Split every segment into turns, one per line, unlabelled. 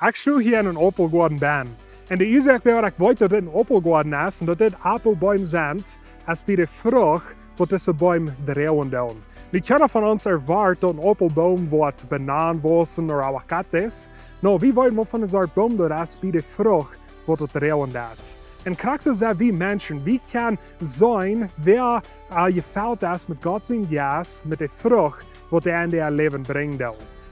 Ik sta hier in een appelgarten ben. En de oorzaak waarom ik weet dat dit een appelgarten is en dat dit appelboom zijn, is bij de vrucht wat deze boom draaien doen. Die kunnen van ons ervaren dat een appelboom wat bananenbossen of wat is. Nou, wie weten wat van een boom dat is bij de vrucht wat het draaien doet. En kracht is dat wie mensen, wie kan zijn waar je fout is met God zijn jas, met de vrucht wat hij in je leven brengt.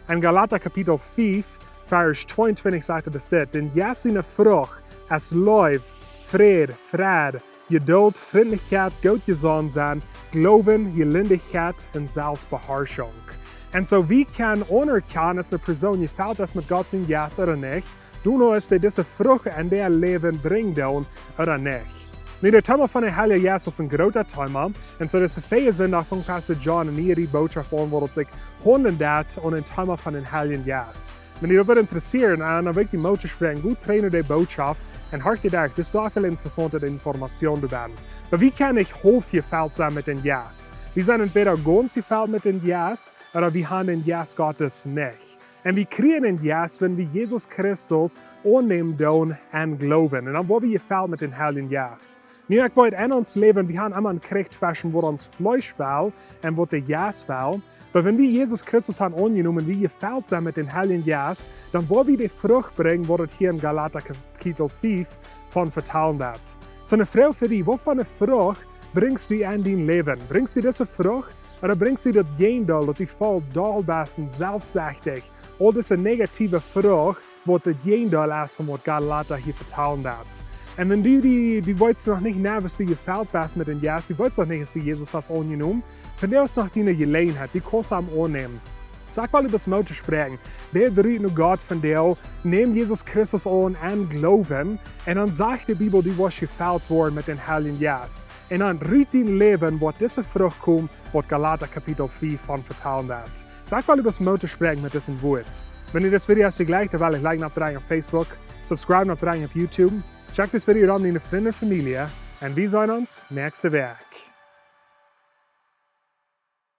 En Galater kapitel 5, vers 22 zegt het dit. En jas zijn vrucht is lief, vrede, geduld, vriendelijkheid, goedgezond zijn, geloven, gelindigheid en zelfbeheersching. En zo wie kan onderkennen als een persoon je fout is met God zijn jas of niet, doen is dat deze vruchten in je leven brengt of niet. Nu, de thema van de Heilige Geest is een grote thema. En zo is het veel zin dat van Pastor John en die boodschap van wordt zich honden dat aan een thema van de Heilige Geest. Maar die dat interesseren en dan wil ik die motor spreken, goed trainen die boodschap en hartelijk dank. Dus zoveel interessante informatie erbij. Maar wie kan ik half gefällt zijn met een jas? We zijn entweder ganz gefällt met een jas, of we hebben een jas Gottes niet. En we krijgen een jas wenn we Jesus Christus aannemen doen en geloven. En dan worden we gefällt met een heilige jas. Nu, ik weet in ons leven, we gaan immer een Krieg zwischen wat ons Fleisch will en wat de jas will. Maar wenn wir Jesus Christus haben angenommen, wie gefällt zijn met den Heiligen Geist, dann wollen wir die Frucht bringen, was het hier in Galater Kapitel 5 von vertellen wird. So eine Frage für dich, wat voor eine Frucht bringst du in dein Leben? Bringst du diese Frucht oder bringst du das Gegenteil, dat die voll doelbest en zelfzuchtig, all diese negative Frucht, wat het Gegenteil ist von was Galater hier vertellen wird? En wenn du weißt noch nicht, was du gefällt bist mit dem Geist, du weißt noch nicht, dass du Jesus hast angenommen, von der aus nach deiner Gelegenheit, die kannst du annehmen. Sag mal über das Mut sprechen. Wer dreht nur Gott von dir, nimm Jesus Christus an und glauben, und dann sagt die Bibel, du wirst gefällt worden mit dem Heiligen Geist. Und dann rührt dein Leben, wo diese Frucht kommt, was Galater Kapitel 5 von vertellen wird. Sag mal über das Mut sprechen mit diesem Wort. Wenn ihr das Video hast, gleich, dann will ich like auf Facebook, subscribe auf YouTube. Check das Video an in de vrienden en familie en we zien ons nächste week.